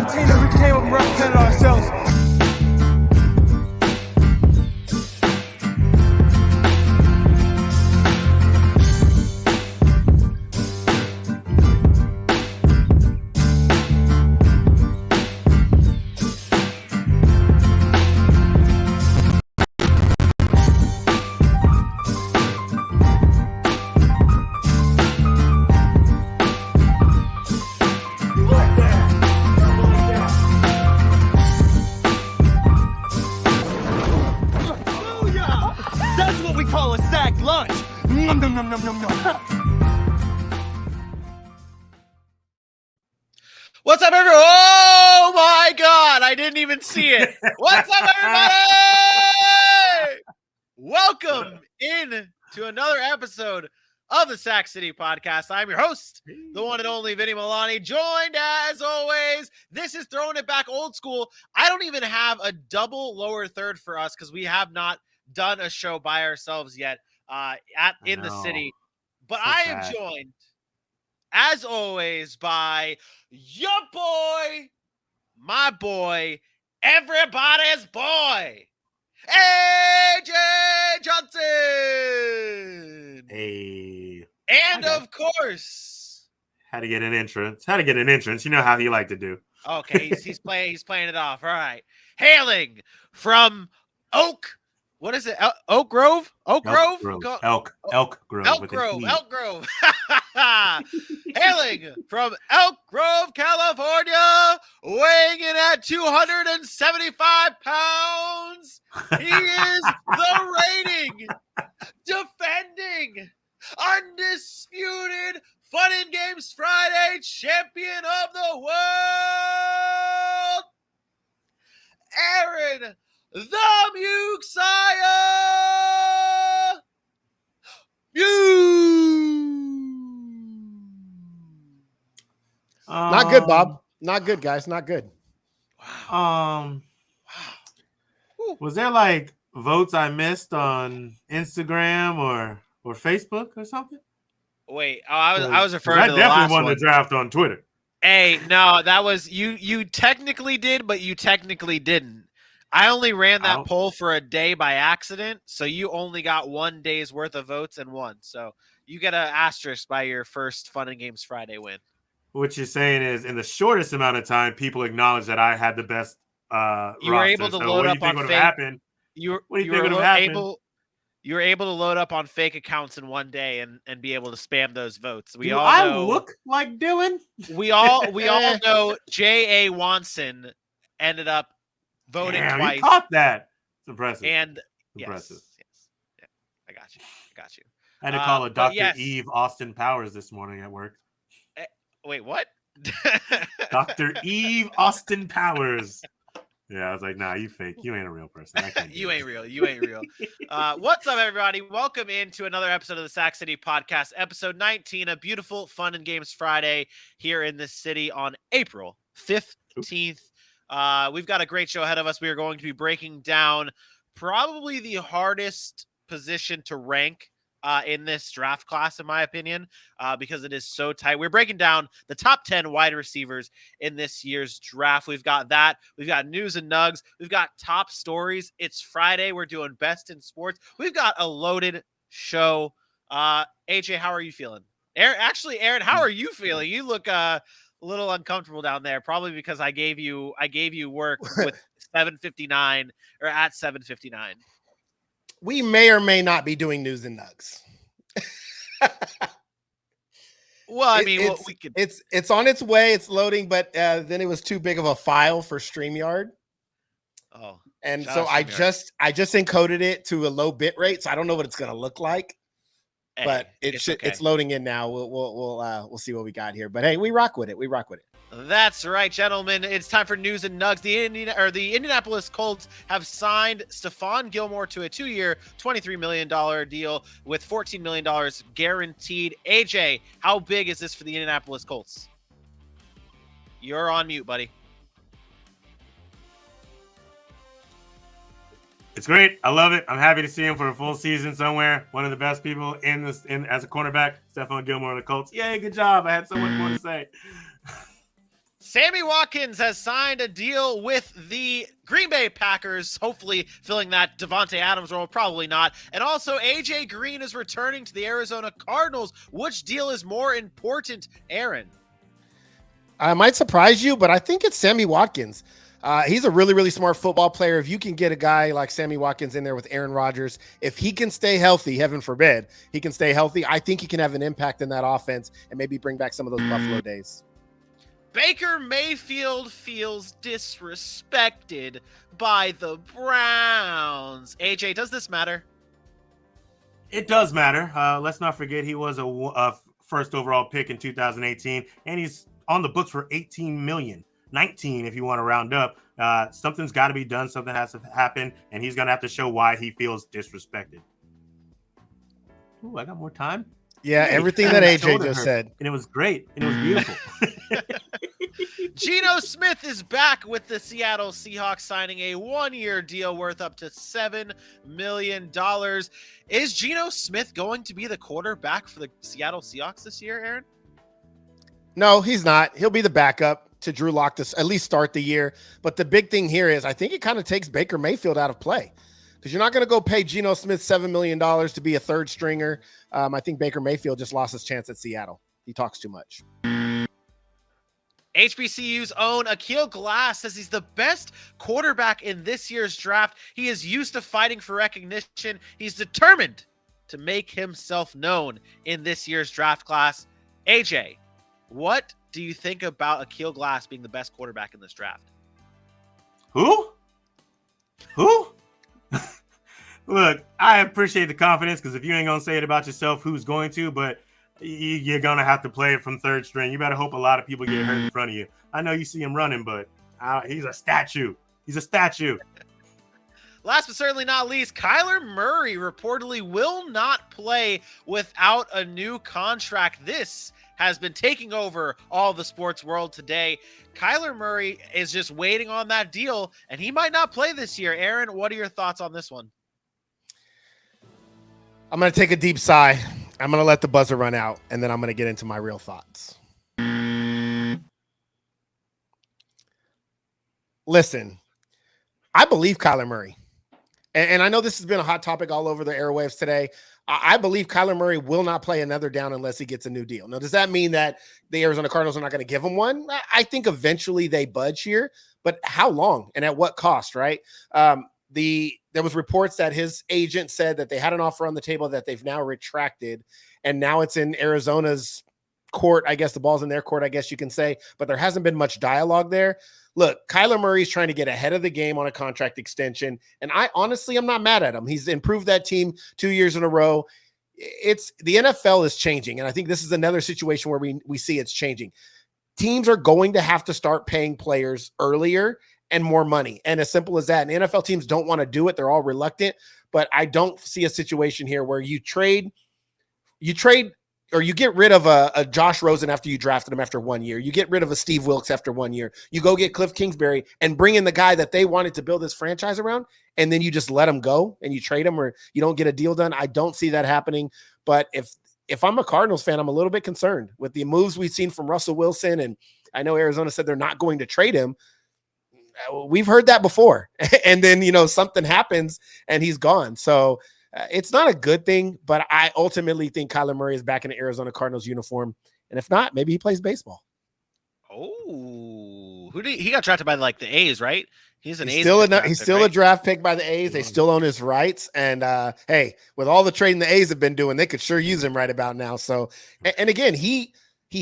the team that we came up and represented ourselves. What's up, everyone? Oh my God, I didn't even see it. What's up, everybody? Welcome in to another episode of the Sac City Podcast. I'm your host, the one and only Vinny Milani, joined as always. This is throwing it back old school. I don't even have a double lower third for us because we have not done a show by ourselves yet in the city. But so I am joined, as always, by your boy, my boy, everybody's boy, AJ Johnson. Hey. And of course, had to get an entrance. You know how he like to do. Okay, he's playing it off. All right. Hailing from What is it? Elk Grove? Elk Grove. Hailing from Elk Grove, California, weighing in at 275 pounds. He is the reigning, defending, undisputed Fun and Games Friday champion of the world, Aaron the Muxiah. Not good, Bob. Not good, guys. Not good. Wow. Was there like votes I missed on Instagram or Facebook or something? Wait, I was referring to the last one. I definitely won the draft on Twitter. Hey, no, that was you technically did, but you technically didn't. I only ran that poll for a day by accident, so you only got 1 day's worth of votes and won. So you get an asterisk by your first Fun and Games Friday win. What you're saying is, in the shortest amount of time, people acknowledge that I had the best you were able to load up on fake. You were able to load up on fake accounts in 1 day and be able to spam those votes. I look like Dylan? We all know J.A. Watson ended up voting twice. You caught that. It's impressive. And impressive. Yes. Yeah, I got you. I had to call a Dr. Eve Austin Powers this morning at work. Wait, what? Dr. Eve Austin Powers. Yeah, I was like, nah, you fake. You ain't a real person. You ain't real. What's up, everybody? Welcome into another episode of the Sac City Podcast, episode 19, a beautiful Fun and Games Friday here in this city on April 15th. We've got a great show ahead of us. We are going to be breaking down probably the hardest position to rank in this draft class, in my opinion, because it is so tight. We're breaking down the top 10 wide receivers in this year's draft. We've got that. We've got news and nugs. We've got top stories. It's Friday. We're doing best in sports. We've got a loaded show. AJ, how are you feeling? Aaron, how are you feeling? You look a little uncomfortable down there, probably because I gave you work with 7:59 or at 7:59. We may or may not be doing news and nugs. Well, I mean, it's on its way. It's loading, but then it was too big of a file for StreamYard. Oh, and so I just encoded it to a low bit rate, so I don't know what it's going to look like. But it's loading in now. We'll see what we got here. But hey, we rock with it. That's right, gentlemen. It's time for news and nugs. The Indianapolis Colts have signed Stefan Gilmore to a 2-year, $23 million deal with $14 million guaranteed. AJ, how big is this for the Indianapolis Colts? You're on mute, buddy. It's great. I love it. I'm happy to see him for a full season somewhere. One of the best people in as a cornerback, Stefan Gilmore of the Colts. Yay, good job. I had so much more to say. Sammy Watkins has signed a deal with the Green Bay Packers, hopefully filling that Devontae Adams role, probably not. And also, AJ Green is returning to the Arizona Cardinals. Which deal is more important, Aaron? I might surprise you, but I think it's Sammy Watkins. He's a really, really smart football player. If you can get a guy like Sammy Watkins in there with Aaron Rodgers, if he can stay healthy, heaven forbid, he can stay healthy, I think he can have an impact in that offense and maybe bring back some of those Buffalo days. Baker Mayfield feels disrespected by the Browns. AJ, does this matter? It does matter. Let's not forget he was a first overall pick in 2018, and he's on the books for $18 million. 19 if you want to round up. Something's got to be done. Something has to happen, and he's going to have to show why he feels disrespected. Ooh, I got more time. Yeah, everything that AJ just said. And it was great, and it was beautiful. Gino Smith is back with the Seattle Seahawks, signing a one-year deal worth up to $7 million. Is Gino Smith going to be the quarterback for the Seattle Seahawks this year, Aaron? No, he's not. He'll be the backup to Drew Lock to at least start the year. But the big thing here is I think it kind of takes Baker Mayfield out of play because you're not going to go pay Geno Smith $7 million to be a third stringer. I think Baker Mayfield just lost his chance at Seattle. He talks too much. HBCU's own Akil Glass says he's the best quarterback in this year's draft. He is used to fighting for recognition. He's determined to make himself known in this year's draft class. AJ, what do you think about Akil Glass being the best quarterback in this draft? Who? Look, I appreciate the confidence because if you ain't going to say it about yourself, who's going to? But you're going to have to play it from third string. You better hope a lot of people get hurt in front of you. I know you see him running, but he's a statue. He's a statue. Last but certainly not least, Kyler Murray reportedly will not play without a new contract. This has been taking over all the sports world today. Kyler Murray is just waiting on that deal, and he might not play this year. Aaron, what are your thoughts on this one? I'm going to take a deep sigh. I'm going to let the buzzer run out, and then I'm going to get into my real thoughts. Listen, I believe Kyler Murray. And I know this has been a hot topic all over the airwaves today. I believe Kyler Murray will not play another down unless he gets a new deal. Now, does that mean that the Arizona Cardinals are not going to give him one? I think eventually they budge here, but how long and at what cost, right? There was reports that his agent said that they had an offer on the table that they've now retracted, and now it's in Arizona's court. I guess the ball's in their court, I guess you can say, but there hasn't been much dialogue there. Look, Kyler Murray's trying to get ahead of the game on a contract extension, and I'm not mad at him. He's improved that team 2 years in a row. It's the NFL is changing, and I think this is another situation where we see it's changing. Teams are going to have to start paying players earlier and more money, and as simple as that. And NFL teams don't want to do it; they're all reluctant. But I don't see a situation here where you trade. Or you get rid of a Josh Rosen after you drafted him after 1 year. You get rid of a Steve Wilkes after 1 year. You go get Cliff Kingsbury and bring in the guy that they wanted to build this franchise around, and then you just let him go and you trade him or you don't get a deal done. I don't see that happening. But if I'm a Cardinals fan, I'm a little bit concerned with the moves we've seen from Russell Wilson, and I know Arizona said they're not going to trade him. We've heard that before. And then, something happens and he's gone. So it's not a good thing, but I ultimately think Kyler Murray is back in the Arizona Cardinals uniform. And if not, maybe he plays baseball. Oh, he got drafted by the A's, right? He's still a draft pick by the A's. They still own his rights. And hey, with all the trading the A's have been doing, they could sure use him right about now. So, and again, he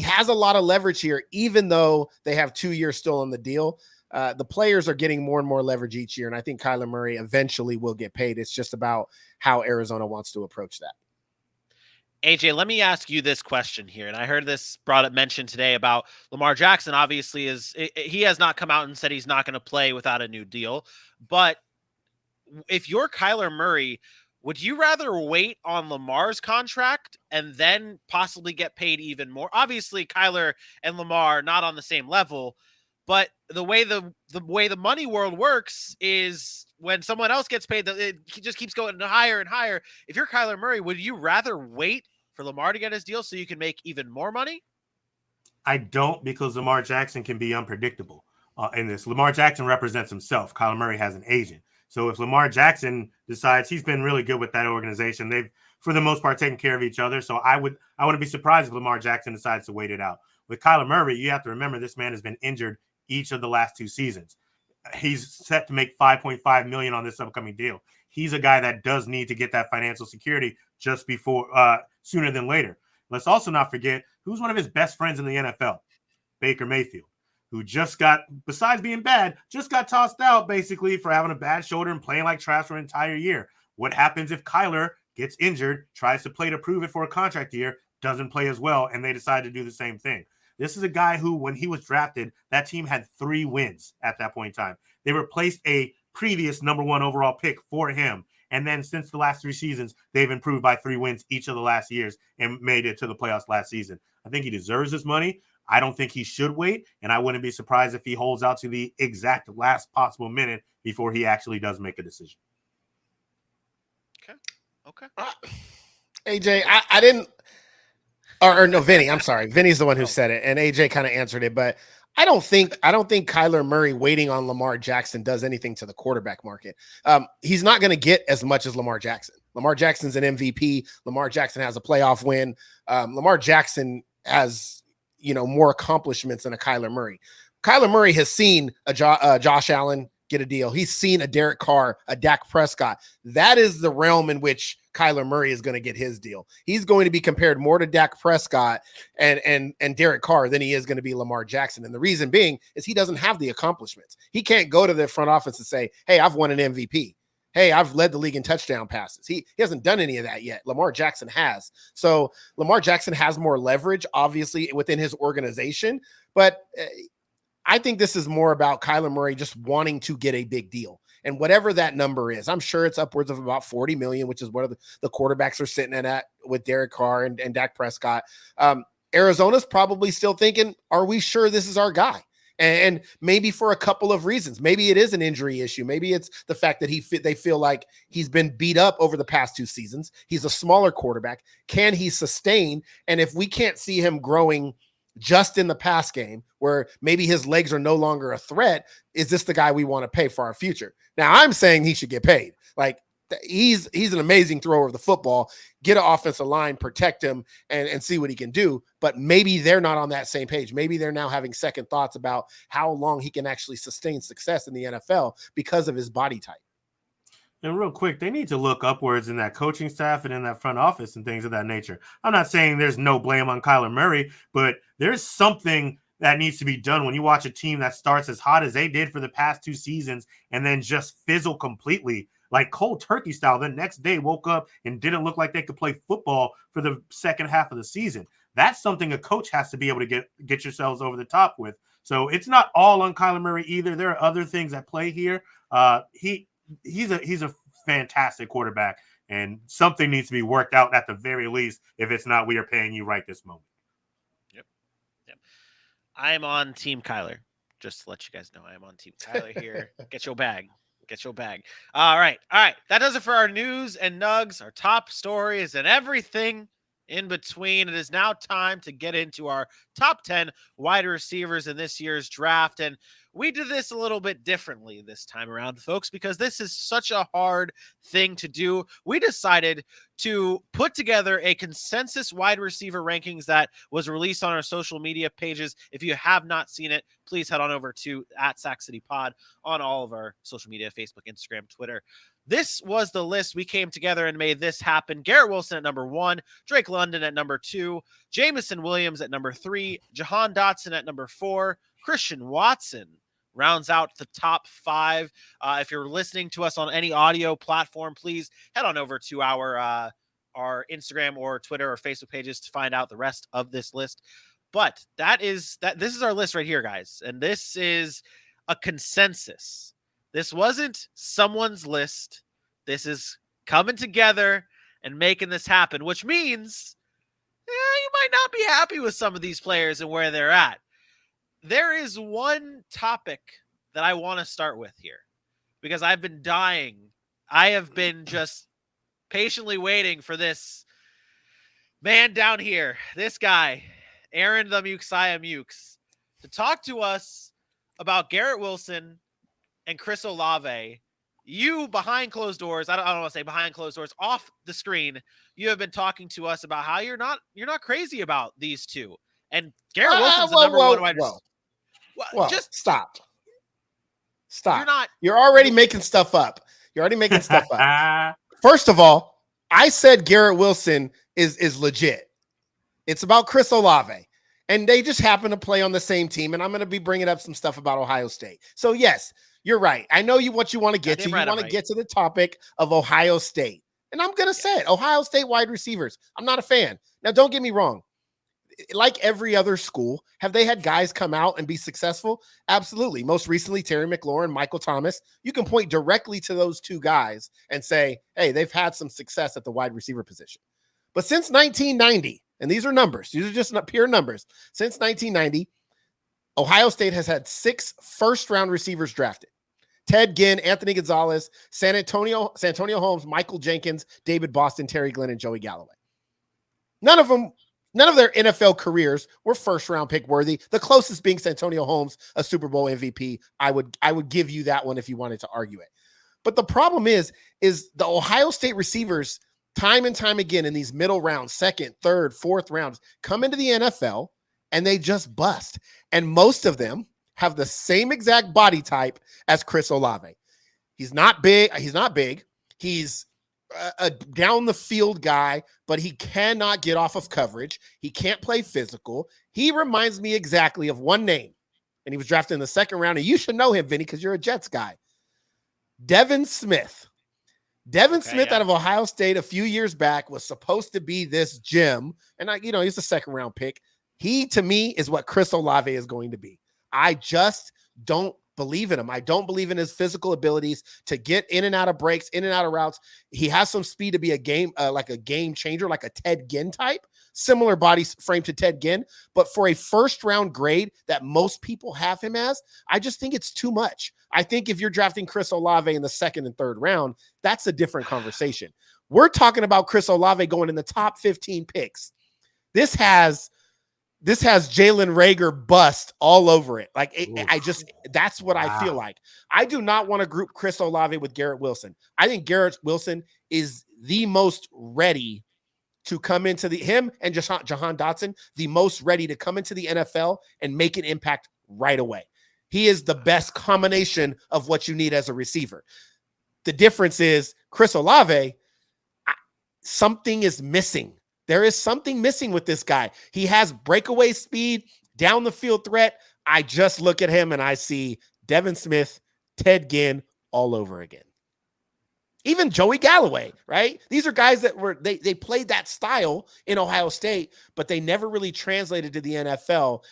has a lot of leverage here, even though they have 2 years still on the deal. The players are getting more and more leverage each year, and I think Kyler Murray eventually will get paid. It's just about how Arizona wants to approach that. AJ, let me ask you this question here, and I heard this mentioned today about Lamar Jackson. Obviously, he has not come out and said he's not going to play without a new deal. But if you're Kyler Murray, would you rather wait on Lamar's contract and then possibly get paid even more? Obviously, Kyler and Lamar are not on the same level. But the way the money world works is when someone else gets paid, it just keeps going higher and higher. If you're Kyler Murray, would you rather wait for Lamar to get his deal so you can make even more money? I don't, because Lamar Jackson can be unpredictable in this. Lamar Jackson represents himself. Kyler Murray has an agent. So if Lamar Jackson decides, he's been really good with that organization, they've, for the most part, taken care of each other. So I wouldn't be surprised if Lamar Jackson decides to wait it out. With Kyler Murray, you have to remember this man has been injured each of the last 2 seasons. He's set to make $5.5 million on this upcoming deal. He's a guy that does need to get that financial security just before sooner than later. Let's also not forget who's one of his best friends in the NFL, Baker Mayfield, who just got, besides being bad, just got tossed out basically for having a bad shoulder and playing like trash for an entire year. What happens if Kyler gets injured, tries to play to prove it for a contract year, doesn't play as well, and they decide to do the same thing? This is a guy who, when he was drafted, that team had 3 wins at that point in time. They replaced a previous number 1 overall pick for him. And then since the last 3 seasons, they've improved by 3 wins each of the last years and made it to the playoffs last season. I think he deserves this money. I don't think he should wait. And I wouldn't be surprised if he holds out to the exact last possible minute before he actually does make a decision. Okay. AJ, I didn't, or no, Vinny, I'm sorry. Vinny's the one who said it, and AJ kind of answered it, but I don't think Kyler Murray waiting on Lamar Jackson does anything to the quarterback market. He's not going to get as much as Lamar Jackson. Lamar Jackson's an MVP. Lamar Jackson has a playoff win. Lamar Jackson has, more accomplishments than a Kyler Murray. Kyler Murray has seen a Josh Allen get a deal. He's seen a Derek Carr, a Dak Prescott. That is the realm in which Kyler Murray is going to get his deal. He's going to be compared more to Dak Prescott and Derek Carr than he is going to be Lamar Jackson. And the reason being is he doesn't have the accomplishments. He can't go to the front office and say, hey, I've won an MVP. Hey, I've led the league in touchdown passes. He hasn't done any of that yet. Lamar Jackson has. So Lamar Jackson has more leverage, obviously, within his organization. But I think this is more about Kyler Murray just wanting to get a big deal. And whatever that number is, I'm sure it's upwards of about 40 million, which is what the quarterbacks are sitting at with Derek Carr and Dak Prescott. Arizona's probably still thinking, are we sure this is our guy? And maybe for a couple of reasons. Maybe it is an injury issue. Maybe it's the fact that they feel like he's been beat up over the past 2 seasons. He's a smaller quarterback. Can he sustain? And if we can't see him growing just in the pass game, where maybe his legs are no longer a threat, is this the guy we want to pay for our future? Now, I'm saying he should get paid. Like, he's an amazing thrower of the football. Get an offensive line, protect him, and see what he can do. But maybe they're not on that same page. Maybe they're now having second thoughts about how long he can actually sustain success in the NFL because of his body type. And real quick, they need to look upwards in that coaching staff and in that front office and things of that nature. I'm not saying there's no blame on Kyler Murray, but there's something that needs to be done when you watch a team that starts as hot as they did for the past 2 seasons and then just fizzle completely, like cold turkey style. The next day woke up and didn't look like they could play football for the second half of the season. That's something a coach has to be able to get yourselves over the top with. So it's not all on Kyler Murray either. There are other things at play here. He's a fantastic quarterback, and something needs to be worked out at the very least. If it's not, we are paying you right this moment. Yep. I'm on Team Kyler. Just to let you guys know, I am on Team Kyler here. Get your bag. All right. That does it for our news and nugs, our top stories, and everything in between. It is now time to get into our top 10 wide receivers in this year's draft. And we did this a little bit differently this time around, folks, because this is such a hard thing to do. We decided to put together a consensus wide receiver rankings that was released on our social media pages. If you have not seen it, please head on over to @SackCityPod on all of our social media, Facebook, Instagram, Twitter. This was the list. We came together and made this happen. Garrett Wilson at number 1, Drake London at number 2, Jameson Williams at number 3, Johan Dotson at number 4, Christian Watson rounds out the top 5. If you're listening to us on any audio platform, please head on over to our Instagram or Twitter or Facebook pages to find out the rest of this list. But this is our list right here, guys. And this is a consensus. This wasn't someone's list. This is coming together and making this happen, which means you might not be happy with some of these players and where they're at. There is one topic that I want to start with here because I've been dying. I have been just patiently waiting for this man down here, this guy, Aaron the Muxiah Mukes, to talk to us about Garrett Wilson and Chris Olave. You, behind closed doors, I don't want to say behind closed doors, off the screen, you have been talking to us about how you're not crazy about these two. And Garrett Wilson's the number one wide receiver. Well, just stop. You're already making stuff up. First of all, I said Garrett Wilson is legit. It's about Chris Olave. And they just happen to play on the same team. And I'm going to be bringing up some stuff about Ohio State. So, yes, you're right. I know what you want to get to. You want to get to the topic of Ohio State. And I'm going to say it. Ohio State wide receivers. I'm not a fan. Now, don't get me wrong. Like every other school, have they had guys come out and be successful? Absolutely. Most recently, Terry McLaurin, Michael Thomas. You can point directly to those two guys and say, hey, they've had some success at the wide receiver position. But since 1990, and these are numbers, these are just not pure numbers. Since 1990, Ohio State has had 6 first-round receivers drafted. Ted Ginn, Anthony Gonzalez, Santonio Holmes, Michael Jenkins, David Boston, Terry Glenn, and Joey Galloway. None of their NFL careers were first-round pick worthy. The closest being Santonio Holmes, a Super Bowl MVP. I would give you that one if you wanted to argue it. But the problem is the Ohio State receivers, time and time again in these middle rounds, second, third, fourth rounds, come into the NFL and they just bust. And most of them have the same exact body type as Chris Olave. He's not big. He's a down the field guy, but he cannot get off of coverage. He can't play physical. He reminds me exactly of one name, and he was drafted in the second round, and you should know him, Vinny, because you're a Jets guy. Devin Smith. Smith out of Ohio State a few years back was supposed to be this gem, and he's a second round pick. He, to me, is what Chris Olave is going to be. I just don't believe in him. I don't believe in his physical abilities to get in and out of breaks, in and out of routes. He has some speed to be a game changer, like a Ted Ginn type, similar body frame to Ted Ginn. But for a first round grade that most people have him as, I just think it's too much. I think if you're drafting Chris Olave in the second and third round, that's a different conversation. We're talking about Chris Olave going in the top 15 picks. This has Jalen Reagor bust all over it. That's what I feel like. I do not want to group Chris Olave with Garrett Wilson. I think Garrett Wilson is the most ready to come into him and Johan Dotson, the most ready to come into the NFL and make an impact right away. He is the best combination of what you need as a receiver. The difference is Chris Olave, something is missing. There is something missing with this guy. He has breakaway speed, down the field threat. I just look at him and I see Devin Smith, Ted Ginn all over again. Even Joey Galloway, right? These are guys that they played that style in Ohio State, but they never really translated to the NFL.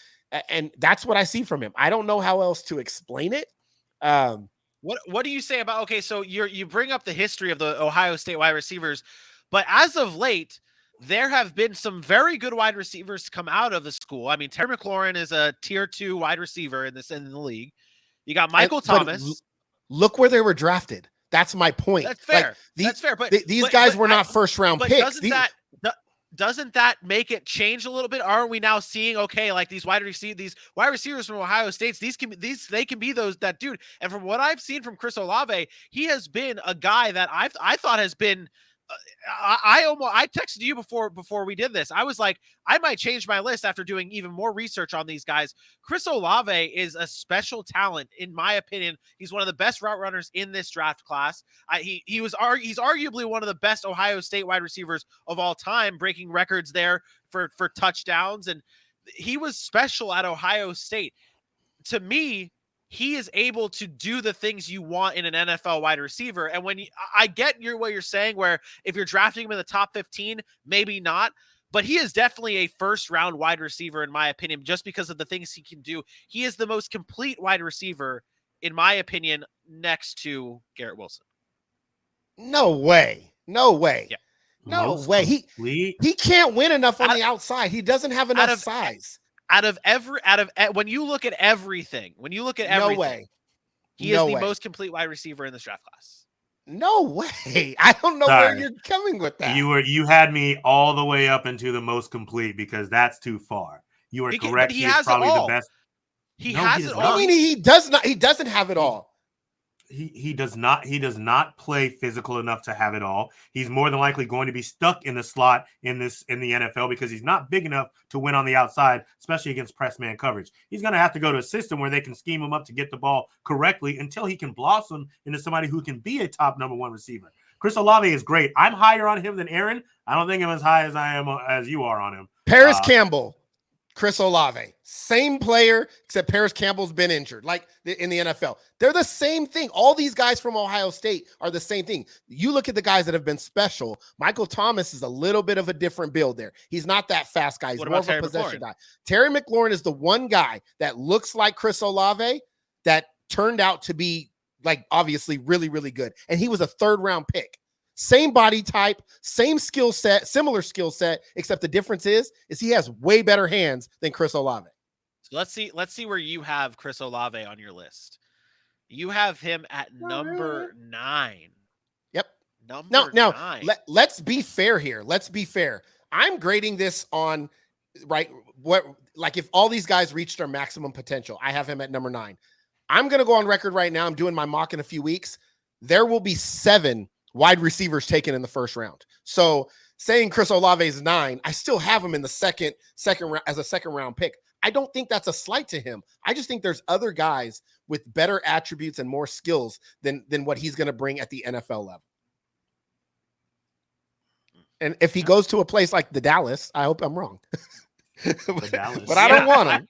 And that's what I see from him. I don't know how else to explain it. What do you say about, okay, so you bring up the history of the Ohio State wide receivers, but as of late, there have been some very good wide receivers come out of the school. I mean, Terry McLaurin is a tier 2 wide receiver in the league. You got Michael Thomas. Look where they were drafted. That's my point. That's fair. That's fair. But these guys were not first round picks. Doesn't that make it change a little bit? Aren't we now seeing, okay, like these wide receivers from Ohio State, they can be those, that dude. And from what I've seen from Chris Olave, he has been a guy that I thought has been. I texted you before we did this. I was like, I might change my list after doing even more research on these guys. Chris Olave is a special talent, in my opinion. He's one of the best route runners in this draft class. He's arguably one of the best Ohio State wide receivers of all time, breaking records there for touchdowns. And he was special at Ohio State. To me, he is able to do the things you want in an NFL wide receiver. And I get what you're saying, where if you're drafting him in the top 15, maybe not, but he is definitely a first round wide receiver, in my opinion, just because of the things he can do. He is the most complete wide receiver, in my opinion, next to Garrett Wilson. No way. Yeah. No Most way. complete. He can't win enough on the outside. He doesn't have enough size. When you look at everything, no way. He is the most complete wide receiver in this draft class. No way. I don't know where you're coming with that. You had me all the way up into the most complete, because that's too far. You are correct. But he is has probably it all. the best. He No, has he it does all. not. I mean, he does not. He doesn't have it all. He does not play physical enough to have it all. He's more than likely going to be stuck in the slot in the NFL because he's not big enough to win on the outside, especially against press man coverage. He's going to have to go to a system where they can scheme him up to get the ball correctly until he can blossom into somebody who can be a top number one receiver. Chris Olave is great. I'm higher on him than Aaron. I don't think I'm as high as I am as you are on him. Paris Campbell, Chris Olave, same player, except Paris Campbell's been injured, like in the NFL. They're the same thing. All these guys from Ohio State are the same thing. You look at the guys that have been special. Michael Thomas is a little bit of a different build there. He's not that fast guy. He's more of a possession guy. Terry McLaurin is the one guy that looks like Chris Olave that turned out to be, like, obviously really, really good. And he was a third-round pick. Same body type, same skill set, similar skill set, except the difference is he has way better hands than Chris Olave. So let's see where you have Chris Olave on your list. You have him at number 9. Yep. Number 9. Let's be fair here. Let's be fair. I'm grading this on like if all these guys reached their maximum potential. I have him at number 9. I'm going to go on record right now. I'm doing my mock in a few weeks. There will be 7 wide receivers taken in the first round. So saying Chris Olave is 9, I still have him in the second round as a second round pick. I don't think that's a slight to him. I just think there's other guys with better attributes and more skills than what he's going to bring at the NFL level. And if he goes to a place like the Dallas, I hope I'm wrong. But I don't want him.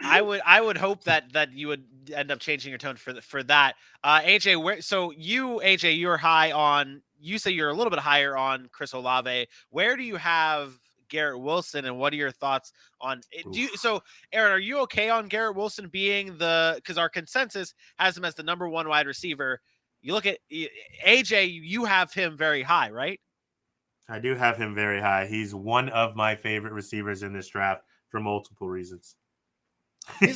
I would hope that you would end up changing your tone for that. AJ, you're high on. You say you're a little bit higher on Chris Olave. Where do you have Garrett Wilson, and what are your thoughts on? So, Aaron, are you okay on Garrett Wilson being because our consensus has him as the number 1 wide receiver? You look at AJ, you have him very high, right? I do have him very high. He's one of my favorite receivers in this draft for multiple reasons. He's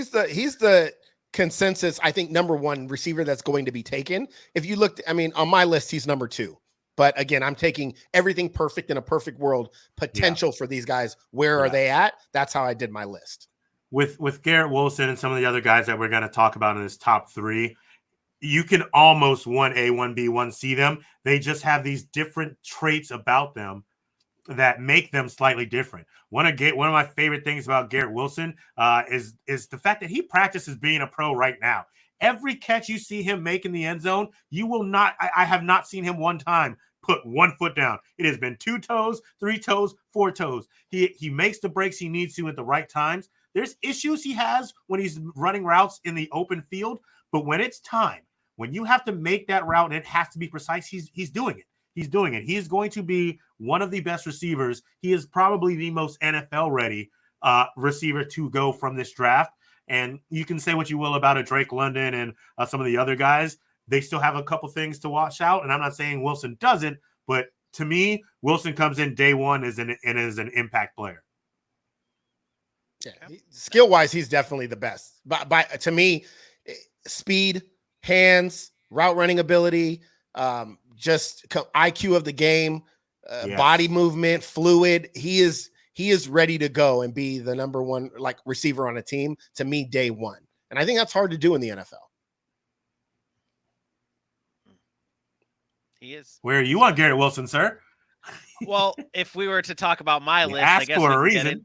the consensus, I think, number 1 receiver that's going to be taken. If you looked, on my list, he's number 2. But again, I'm taking everything perfect in a perfect world potential for these guys. Where are they at? That's how I did my list. With Garrett Wilson and some of the other guys that we're going to talk about in this top 3, you can almost 1A, 1B, 1C them. They just have these different traits about them that make them slightly different. One of my favorite things about Garrett Wilson is the fact that he practices being a pro right now. Every catch you see him make in the end zone, you will not. I have not seen him one time put one foot down. It has been 2 toes, 3 toes, 4 toes. He makes the breaks he needs to at the right times. There's issues he has when he's running routes in the open field, but when it's time, when you have to make that route and it has to be precise, he's doing it. He's doing it. He is going to be one of the best receivers. He is probably the most NFL-ready receiver to go from this draft. And you can say what you will about a Drake London and some of the other guys. They still have a couple things to watch out. And I'm not saying Wilson doesn't, but to me, Wilson comes in day 1 as an impact player. Yeah, skill-wise, he's definitely the best. But to me, speed, hands, route running ability, just IQ of the game, body movement, fluid. He is ready to go and be the number 1 receiver on a team, to me, day 1. And I think that's hard to do in the NFL. He is. Where are you on Garrett Wilson, sir? Well, if we were to talk about my list, I guess for a reason.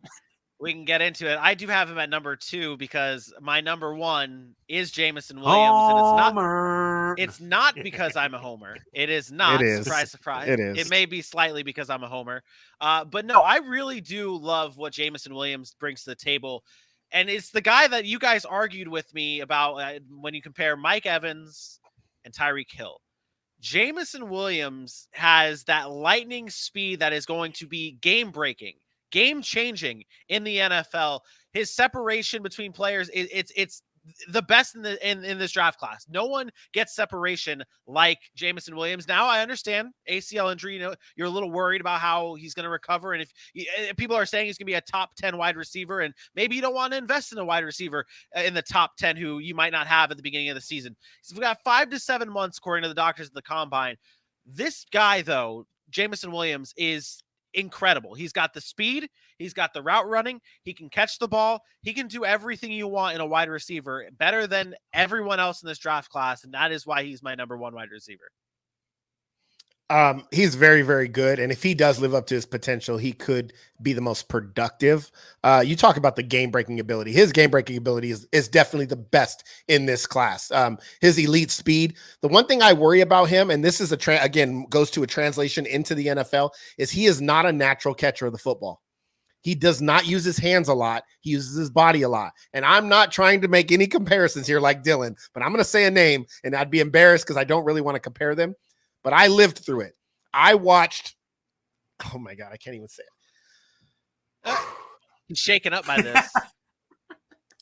We can get into it. I do have him at number 2 because my number 1 is Jameson Williams, and it's not because I'm a homer. It is not. It is. Surprise, surprise. It is. It may be slightly because I'm a homer, but no, I really do love what Jameson Williams brings to the table, and it's the guy that you guys argued with me about when you compare Mike Evans and Tyreek Hill. Jameson Williams has that lightning speed that is going to be game-breaking, game-changing in the NFL. His separation between players, it's the best in this draft class. No one gets separation like Jameson Williams. Now I understand ACL injury. You're a little worried about how he's going to recover. And if people are saying he's going to be a top 10 wide receiver, and maybe you don't want to invest in a wide receiver in the top 10 who you might not have at the beginning of the season. So we've got 5 to 7 months, according to the doctors at the combine. This guy, though, Jameson Williams, is incredible. He's got the speed. He's got the route running. He can catch the ball. He can do everything you want in a wide receiver better than everyone else in this draft class. And that is why he's my number 1 wide receiver. He's very, very good. And if he does live up to his potential, he could be the most productive. You talk about the game-breaking ability. His game-breaking ability is definitely the best in this class. His elite speed. The one thing I worry about him, and this is again, goes to a translation into the NFL, is he is not a natural catcher of the football. He does not use his hands a lot. He uses his body a lot. And I'm not trying to make any comparisons here like Dylan, but I'm going to say a name, and I'd be embarrassed because I don't really want to compare them. But I lived through it. I watched. Oh my God, I can't even say it. He's shaken up by this.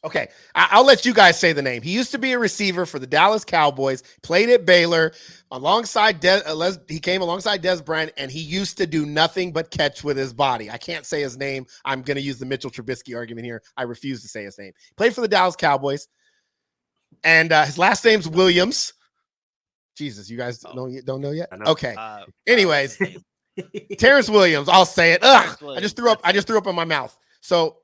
Okay, I'll let you guys say the name. He used to be a receiver for the Dallas Cowboys, played at Baylor alongside he came alongside Des Bryant, and he used to do nothing but catch with his body. I can't say his name. I'm going to use the Mitchell Trubisky argument here. I refuse to say his name. Played for the Dallas Cowboys, and his last name's Williams. Jesus, you guys don't know yet? Okay. Anyways, Terrence Williams, I'll say it. I just threw up in my mouth. So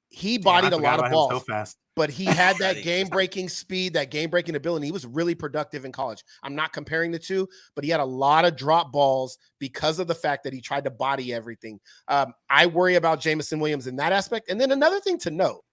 he bodied a lot of balls, so fast. But he had that game-breaking speed, that game-breaking ability. He was really productive in college. I'm not comparing the two, but he had a lot of drop balls because of the fact that he tried to body everything. I worry about Jameson Williams in that aspect. And then another thing to note,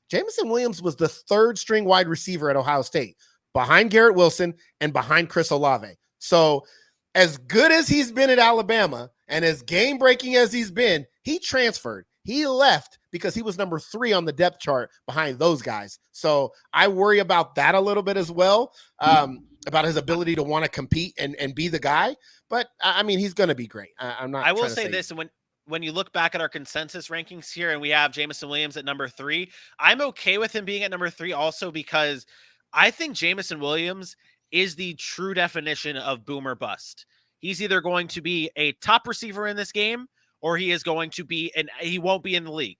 Jameson Williams was the 3rd-string wide receiver at Ohio State, behind Garrett Wilson and behind Chris Olave. So as good as he's been at Alabama and as game-breaking as he's been, he transferred. He left because he was number 3 on the depth chart behind those guys. So I worry about that a little bit as well, about his ability to want to compete and be the guy. But, I mean, he's going to be great. I will say this, and when you look back at our consensus rankings here and we have Jameson Williams at number 3, I'm okay with him being at number 3 also because I think Jameson Williams is the true definition of boom or bust. He's either going to be a top receiver in this game or he is going to be he won't be in the league.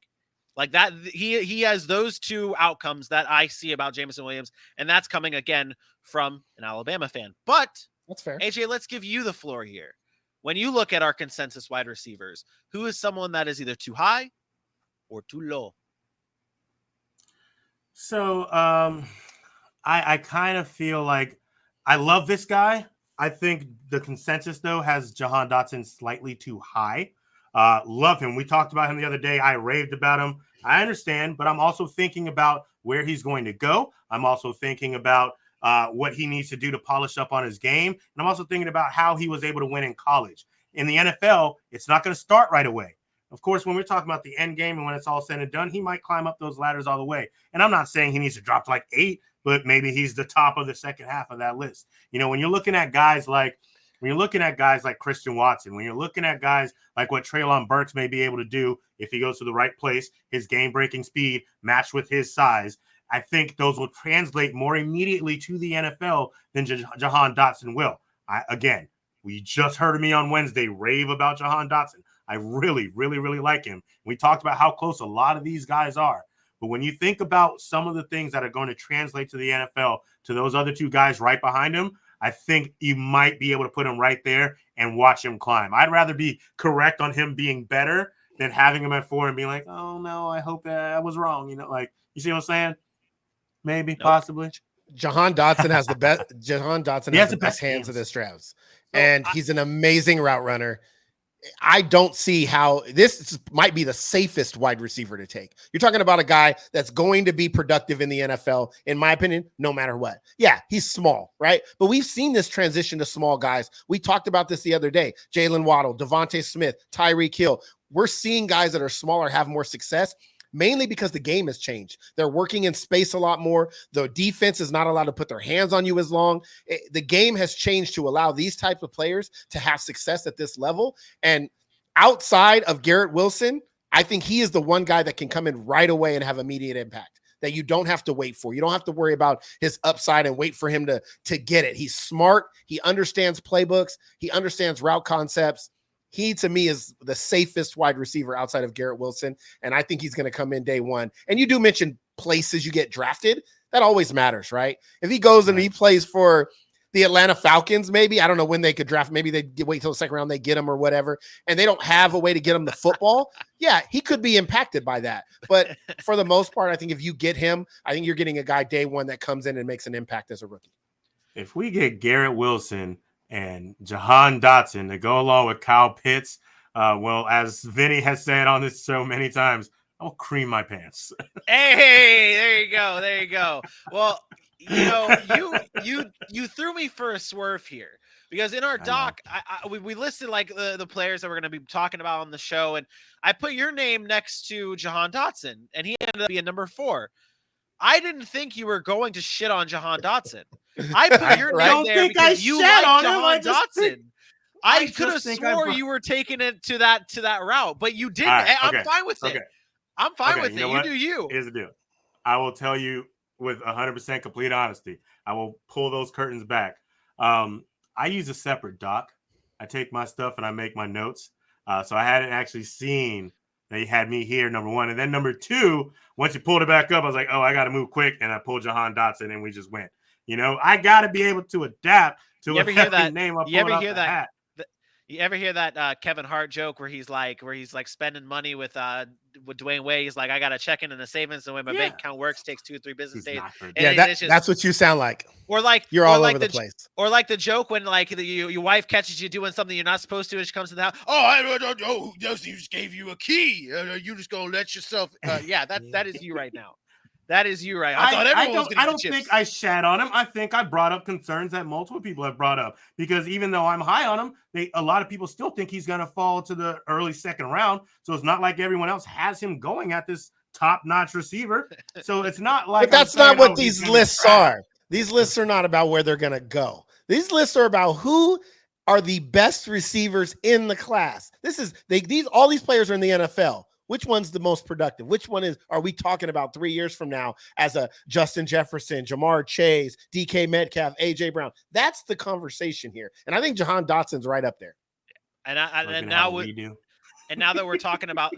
Like that, he has those two outcomes that I see about Jameson Williams, and that's coming again from an Alabama fan. But that's fair. AJ, let's give you the floor here. When you look at our consensus wide receivers, who is someone that is either too high or too low? So, I kind of feel like I love this guy. I think the consensus, though, has Johan Dotson slightly too high. Love him. We talked about him the other day. I raved about him. I understand, but I'm also thinking about where he's going to go. I'm also thinking about what he needs to do to polish up on his game. And I'm also thinking about how he was able to win in college. In the NFL, it's not going to start right away. Of course, when we're talking about the end game and when it's all said and done, he might climb up those ladders all the way. And I'm not saying he needs to drop to like 8, but maybe he's the top of the second half of that list. You know, when you're looking at guys like Christian Watson, when you're looking at guys like what Treylon Burks may be able to do if he goes to the right place, his game-breaking speed matched with his size, I think those will translate more immediately to the NFL than Johan Dotson will. Again, we just heard me on Wednesday rave about Johan Dotson. I really, really, really like him. We talked about how close a lot of these guys are. But when you think about some of the things that are going to translate to the NFL, to those other 2 guys right behind him, I think you might be able to put him right there and watch him climb. I'd rather be correct on him being better than having him at 4 and being like, oh, no, I hope I was wrong. You know, like, you see what I'm saying? Maybe, possibly. Jahan Dotson has the best. Jahan Dotson has the best hands of this draft. And he's an amazing route runner. I don't see how this might be the safest wide receiver to take. You're talking about a guy that's going to be productive in the NFL, in my opinion, no matter what. Yeah, he's small, right? But we've seen this transition to small guys. We talked about this the other day. Jalen Waddle, Devontae Smith, Tyreek Hill. We're seeing guys that are smaller have more success, mainly because the game has changed. They're working in space a lot more. The defense is not allowed to put their hands on you as long. The game has changed to allow these types of players to have success at this level. And outside of Garrett Wilson, I think he is the one guy that can come in right away and have immediate impact that you don't have to wait for. You don't have to worry about his upside and wait for him to get it. He's smart. He understands playbooks. He understands route concepts. He, to me, is the safest wide receiver outside of Garrett Wilson, and I think he's going to come in day one. And you do mention places you get drafted. That always matters, right? If he goes and he plays for the Atlanta Falcons, maybe. I don't know when they could draft. Maybe they wait till the second round, they get him or whatever, and they don't have a way to get him the football. Yeah, he could be impacted by that. But for the most part, I think if you get him, I think you're getting a guy day one that comes in and makes an impact as a rookie. If we get Garrett Wilson and Johan Dotson to go along with Kyle Pitts, well, as Vinny has said on this show many times, I'll cream my pants. Hey, there you go. There you go. Well, you threw me for a swerve here because in our doc, we listed like the players that we're going to be talking about on the show, and I put your name next to Jahan Dotson, and he ended up being number 4. I didn't think you were going to shit on Jahan Dotson. I put your name there because you like Jahan Dotson. I could have swore you were taking it to that route, but you didn't. Right, okay, I'm fine with it. I'm fine with it. You do you. Here's the deal. I will tell you with 100% complete honesty. I will pull those curtains back. I use a separate doc. I take my stuff and I make my notes. So I hadn't actually seen that he had me here, number 1. And then number 2, once you pulled it back up, I was like, oh, I got to move quick. And I pulled Johan Dotson and we just went. I got to be able to adapt to a name. You ever hear that? You ever hear that Kevin Hart joke where he's like spending money with Dwayne Wade? He's like, I got to check in the savings, and the way my bank account works takes 2 or 3 business days. That's what you sound like. Or like you're all over the place. Or like the joke when like your wife catches you doing something you're not supposed to, and she comes to the house. Oh, he just gave you a key. You just gonna let yourself. Yeah, that is you right now. That is you, right? I don't think I shat on him. I think I brought up concerns that multiple people have brought up because even though I'm high on him, a lot of people still think he's going to fall to the early second round. So it's not like everyone else has him going at this top-notch receiver. So it's not like. But that's not what these lists are. These lists are not about where they're going to go. These lists are about who are the best receivers in the class. All these players are in the NFL. Which one's the most productive? Which one are we talking about 3 years from now as a Justin Jefferson, Jamar Chase, DK Metcalf, AJ Brown? That's the conversation here. And I think Jahan Dotson's right up there. And now that we're talking about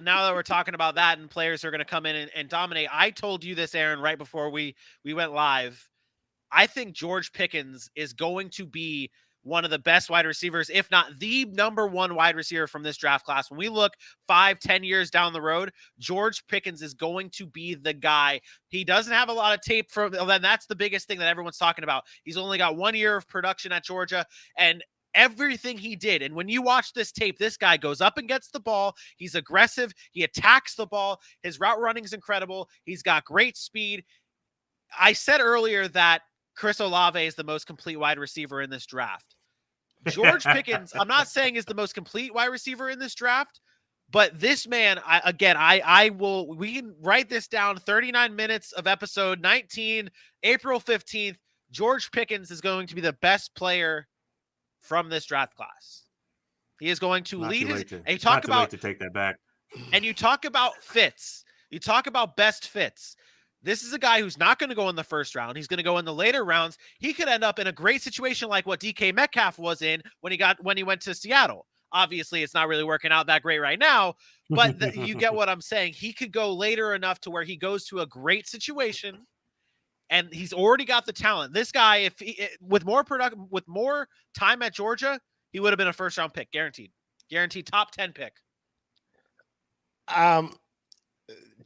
that and players are going to come in and dominate. I told you this, Aaron, right before we went live. I think George Pickens is going to be one of the best wide receivers, if not the number 1 wide receiver from this draft class. When we look 5-10 years down the road, George Pickens is going to be the guy. He doesn't have a lot of tape and that's the biggest thing that everyone's talking about. He's only got 1 year of production at Georgia, and everything he did. And when you watch this tape, this guy goes up and gets the ball. He's aggressive. He attacks the ball. His route running is incredible. He's got great speed. I said earlier that Chris Olave is the most complete wide receiver in this draft. George Pickens, I'm not saying is the most complete wide receiver in this draft, but this man, we can write this down, 39 minutes of episode 19, April 15th, George Pickens is going to be the best player from this draft class. He is going to lead his, and you talk about, to take that back. And you talk about fits. You talk about best fits. This is a guy who's not going to go in the first round. He's going to go in the later rounds. He could end up in a great situation like what DK Metcalf was in when he went to Seattle. Obviously, it's not really working out that great right now, but you get what I'm saying. He could go later enough to where he goes to a great situation, and he's already got the talent. This guy, with more time at Georgia, he would have been a first-round pick, guaranteed top 10 pick.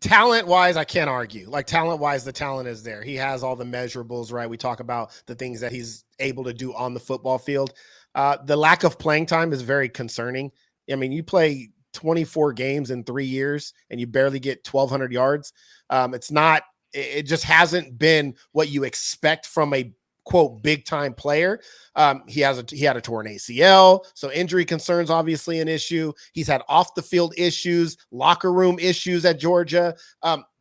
Talent-wise, I can't argue. Like, talent-wise, the talent is there. He has all the measurables, right? We talk about the things that he's able to do on the football field. The lack of playing time is very concerning. I mean, you play 24 games in 3 years, and you barely get 1,200 yards. It just hasn't been what you expect from a quote big time player. He had a torn ACL, so injury concerns obviously an issue. He's had off the field issues, locker room issues at Georgia.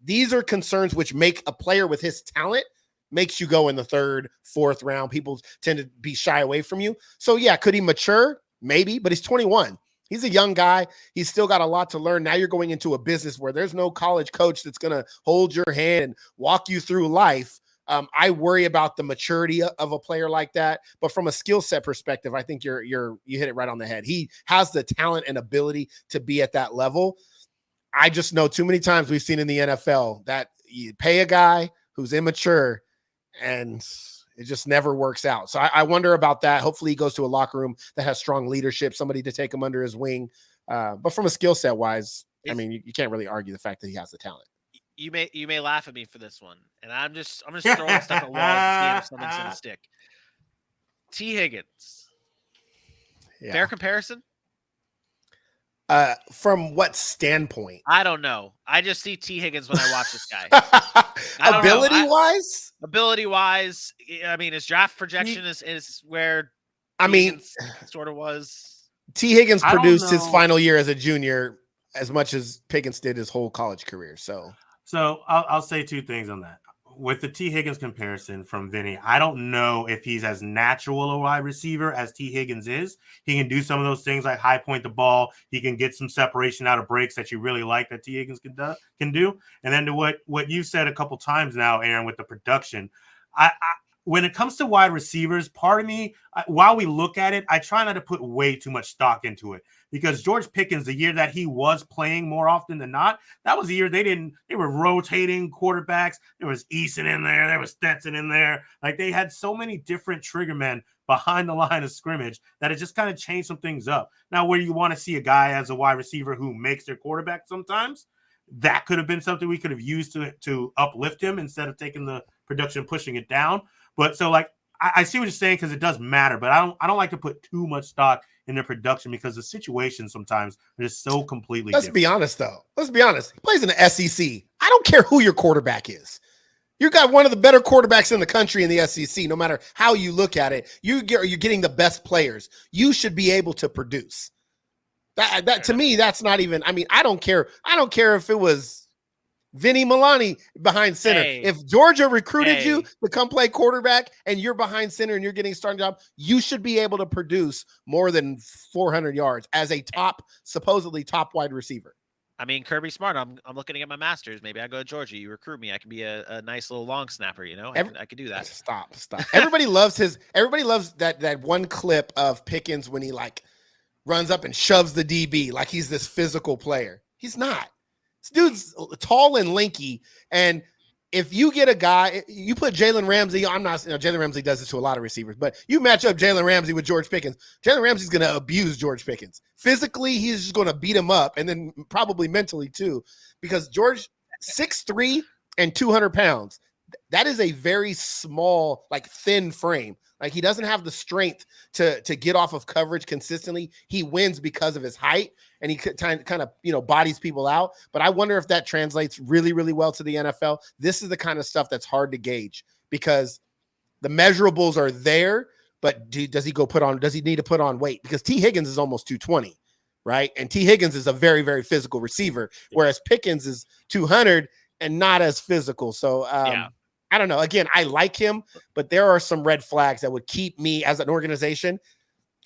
These are concerns which make a player with his talent makes you go in the 3rd, 4th round. People tend to be shy away from you. So yeah, could he mature? Maybe, but he's 21. He's a young guy. He's still got a lot to learn. Now you're going into a business where there's no college coach that's going to hold your hand and walk you through life. I worry about the maturity of a player like that, but from a skill set perspective, I think you hit it right on the head. He has the talent and ability to be at that level. I just know too many times we've seen in the NFL that you pay a guy who's immature and It just never works out. So I wonder about that. Hopefully he goes to a locker room that has strong leadership, somebody to take him under his wing. But from a skill set wise, I mean, you can't really argue the fact that he has the talent. You may laugh at me for this one, and I'm just throwing stuff at walls to see if something's gonna stick. T. Higgins. Yeah. Fair comparison? From what standpoint? I don't know. I just see T. Higgins when I watch this guy. Ability-wise? Ability-wise, I mean, his draft projection is where Higgins sort of was. T. Higgins produced his final year as a junior as much as Pickens did his whole college career. So I'll say two things on that. With the T. Higgins comparison from Vinny, I don't know if he's as natural a wide receiver as T. Higgins is. He can do some of those things like high point the ball. He can get some separation out of breaks that you really like that T. Higgins can do. And then to what you said a couple times now, Aaron, with the production, I when it comes to wide receivers, part of me, while we look at it, I try not to put way too much stock into it because George Pickens, the year that he was playing more often than not, that was the year they were rotating quarterbacks. There was Eason in there was Stetson in there. Like they had so many different trigger men behind the line of scrimmage that it just kind of changed some things up. Now, where you want to see a guy as a wide receiver who makes their quarterback sometimes, that could have been something we could have used to uplift him instead of taking the production, pushing it down. But so like I see what you're saying because it does matter, but I don't like to put too much stock in their production because the situations sometimes are just so completely different. Be honest though. Let's be honest. He plays in the SEC. I don't care who your quarterback is. You got one of the better quarterbacks in the country in the SEC. No matter how you look at it, you're getting the best players. You should be able to produce. That to me, that's not even. I mean, I don't care. I don't care if it was Vinny Milani behind center. Hey. If Georgia recruited you to come play quarterback and you're behind center and you're getting a starting job, you should be able to produce more than 400 yards as a supposedly top wide receiver. I mean, Kirby Smart, I'm looking to get my master's. Maybe I go to Georgia. You recruit me. I can be a nice little long snapper, you know? I could do that. Stop. Everybody loves that one clip of Pickens when he like runs up and shoves the DB like he's this physical player. He's not. This dude's tall and lanky, and if you get a guy, you put Jalen Ramsey, Jalen Ramsey does this to a lot of receivers, but you match up Jalen Ramsey with George Pickens. Jalen Ramsey's going to abuse George Pickens. Physically, he's just going to beat him up, and then probably mentally too, because George, 6'3" and 200 pounds, that is a very small, like thin frame. Like he doesn't have the strength to get off of coverage consistently. He wins because of his height and he kind of, bodies people out. But I wonder if that translates really, really well to the NFL. This is the kind of stuff that's hard to gauge because the measurables are there, but does he need to put on weight? Because T. Higgins is almost 220, right? And T. Higgins is a very, very physical receiver, whereas Pickens is 200 and not as physical. So, I don't know. Again, I like him, but there are some red flags that would keep me as an organization.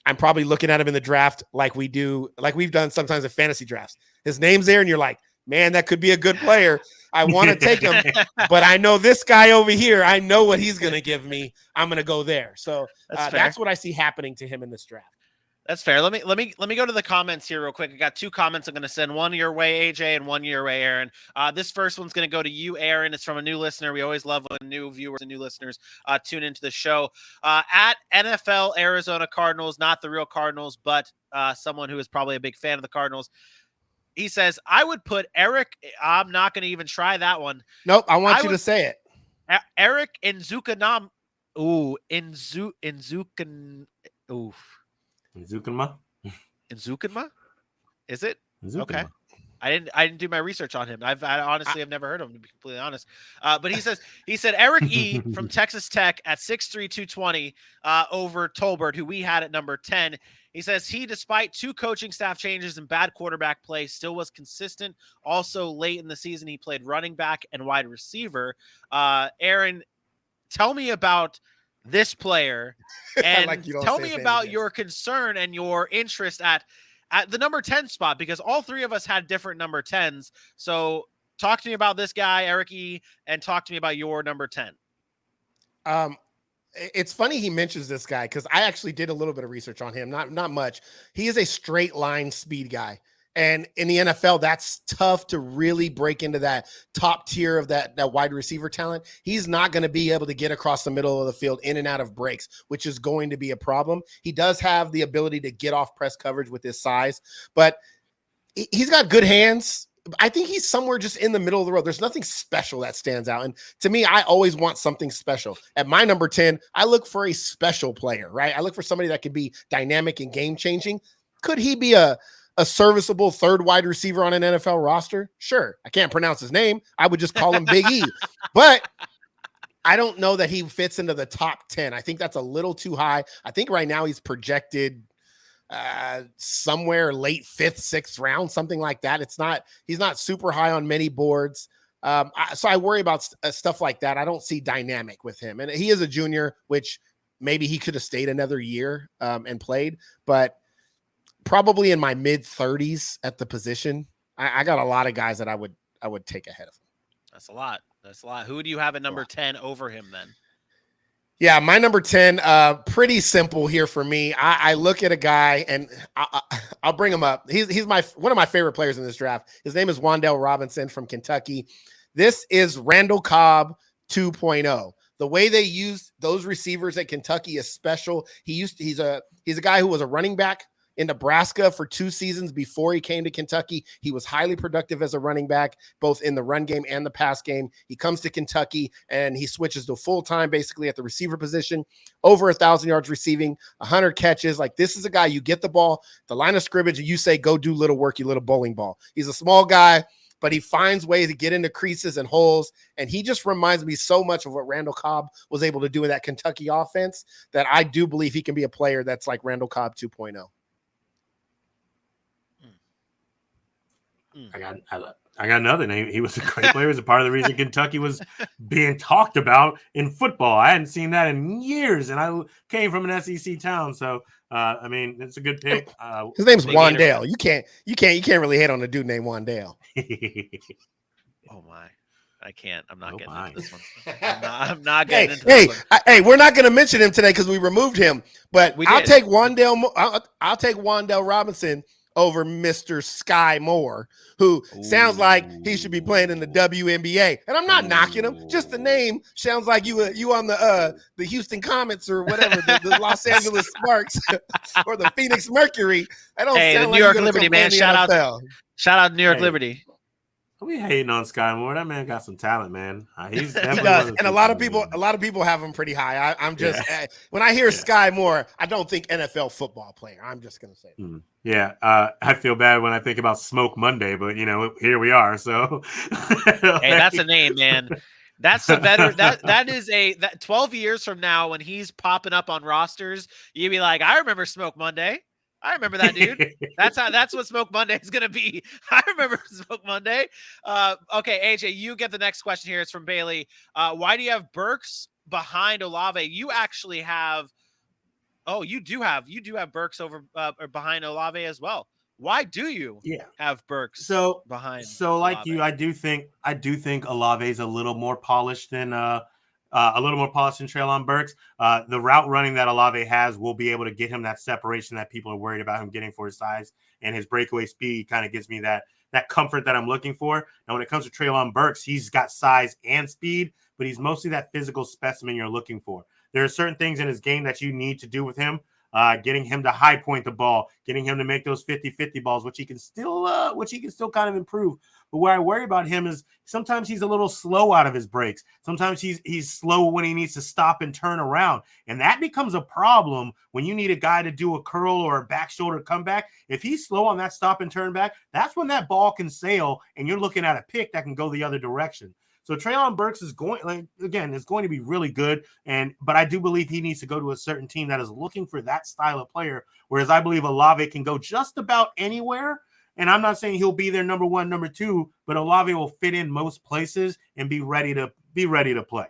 I'm probably looking at him in the draft like we've done sometimes in fantasy drafts. His name's there, and you're like, man, that could be a good player. I want to take him, but I know this guy over here. I know what he's going to give me. I'm going to go there. So that's what I see happening to him in this draft. That's fair. Let me go to the comments here real quick. I got two comments I'm going to send, one your way, AJ, and one your way, Aaron. This first one's going to go to you, Aaron. It's from a new listener. We always love when new viewers and new listeners tune into the show. At NFL Arizona Cardinals, not the real Cardinals, but someone who is probably a big fan of the Cardinals. He says, I would put Eric. I'm not going to even try that one. Nope. I want you to say it. Eric Nzukanam. Ooh, Nzukan. Oof. Nzukanma? Is it? Nzukanma. Okay. I didn't do my research on him. I honestly have never heard of him, to be completely honest. But he said Eric E from Texas Tech at 6'3", 220 over Tolbert, who we had at number 10. He says despite two coaching staff changes and bad quarterback play, still was consistent. Also late in the season, he played running back and wide receiver. Aaron, tell me about this player and tell me about your concern and your interest at the number 10 spot, because all three of us had different number 10s. So talk to me about this guy, Eric E, and talk to me about your number 10. It's funny he mentions this guy because I actually did a little bit of research on him. Not much. He is a straight line speed guy. And in the NFL, that's tough to really break into that top tier of that wide receiver talent. He's not going to be able to get across the middle of the field in and out of breaks, which is going to be a problem. He does have the ability to get off press coverage with his size, but he's got good hands. I think he's somewhere just in the middle of the road. There's nothing special that stands out. And to me, I always want something special. At my number 10, I look for a special player, right? I look for somebody that could be dynamic and game-changing. Could he be a serviceable third wide receiver on an NFL roster? Sure. I can't pronounce his name. I would just call him Big E. But I don't know that he fits into the top 10. I think that's a little too high. I think right now he's projected somewhere late 5th, 6th round, something like that. He's not super high on many boards. So I worry about stuff like that. I don't see dynamic with him. And he is a junior, which maybe he could have stayed another year and played, but probably in my mid 30s at the position. I got a lot of guys that I would take ahead of him. That's a lot. Who do you have at number 10 over him then? Yeah, my number 10, pretty simple here for me. I look at a guy, and I'll bring him up. He's one of my favorite players in this draft. His name is Wandel Robinson from Kentucky. This is Randall Cobb 2.0. The way they use those receivers at Kentucky is special. He's a guy who was a running back in Nebraska for 2 seasons before he came to Kentucky. He was highly productive as a running back, both in the run game and the pass game. He comes to Kentucky and he switches to full-time basically at the receiver position, over 1,000 yards receiving, 100 catches. Like, this is a guy, you get the ball, the line of scrimmage, and you say, go do little work, you little bowling ball. He's a small guy, but he finds ways to get into creases and holes. And he just reminds me so much of what Randall Cobb was able to do in that Kentucky offense that I do believe he can be a player that's like Randall Cobb 2.0. I got another name. He was a great player. He was a part of the reason Kentucky was being talked about in football. I hadn't seen that in years, and I came from an SEC town, so I mean, it's a good pick. His name's Wandale. You can't really hate on a dude named Wandale. Oh my. I can't. I'm not getting into this one. I'm not getting into this one. Hey, we're not going to mention him today because we removed him. But I'll take Wandel Robinson over Mr. Sky Moore, who sounds like he should be playing in the WNBA. And I'm not knocking him. Just the name sounds like you on the Houston Comets or whatever, the Los Angeles Sparks or the Phoenix Mercury. I don't sound the like New York Liberty, man. Shout out New York Liberty. We hating on Sky Moore. That man got some talent, man. He does, and a lot of people have him pretty high. I'm just when I hear Sky Moore, I don't think NFL football player. I'm just gonna say. Yeah, I feel bad when I think about Smoke Monday, but here we are. So, hey, that's a name, man. That's a better. That is 12 years from now when he's popping up on rosters, you'd be like, I remember Smoke Monday. I remember that, dude. That's what Smoke Monday is going to be. I remember Smoke Monday. Okay, AJ, you get the next question here. It's from Bailey. Why do you have Burks behind Olave? You actually have you do have Burks over or behind Olave as well. Why do you have Burks behind? So like Olave? you, I do think Olave is a little more polished than Treylon Burks. The route running that Olave has will be able to get him that separation that people are worried about him getting for his size, and his breakaway speed kind of gives me that comfort that I'm looking for. Now, when it comes to Treylon Burks, he's got size and speed, but he's mostly that physical specimen you're looking for. There are certain things in his game that you need to do with him. Getting him to high point the ball, getting him to make those 50-50 balls, which he can still kind of improve. But where I worry about him is sometimes he's a little slow out of his breaks. Sometimes he's slow when he needs to stop and turn around. And that becomes a problem when you need a guy to do a curl or a back shoulder comeback. If he's slow on that stop and turn back, that's when that ball can sail and you're looking at a pick that can go the other direction. So Treylon Burks is going to be really good, but I do believe he needs to go to a certain team that is looking for that style of player, whereas I believe Olave can go just about anywhere, and I'm not saying he'll be their number one, number two, but Olave will fit in most places and be ready to play.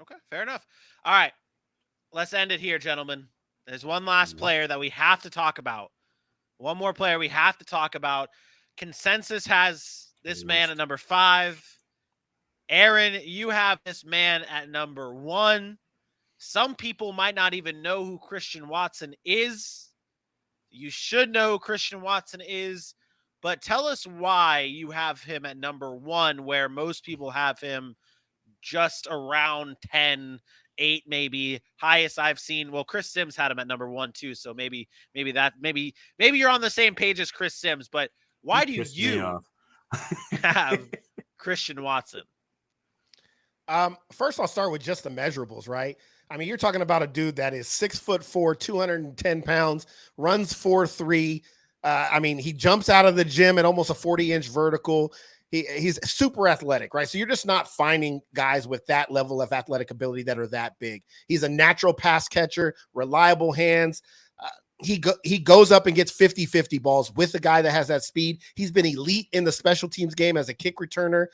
Okay, fair enough. All right, let's end it here, gentlemen. There's one last player that we have to talk about. One more player we have to talk about. Consensus has this man at number 5. Aaron, you have this man at number 1. Some people might not even know who Christian Watson is. You should know who Christian Watson is, but tell us why you have him at number 1, where most people have him just around 10, 8, maybe. Highest I've seen. Well, Chris Sims had him at number 1 too, so maybe you're on the same page as Chris Sims. But why do you have Christian Watson? First, I'll start with just the measurables, right? I mean, you're talking about a dude that is 6'4", 210 pounds, runs 4.3. I mean, he jumps out of the gym at almost a 40-inch vertical. He's super athletic, right? So you're just not finding guys with that level of athletic ability that are that big. He's a natural pass catcher, reliable hands. He goes up and gets 50-50 balls with a guy that has that speed. He's been elite in the special teams game as a kick returner.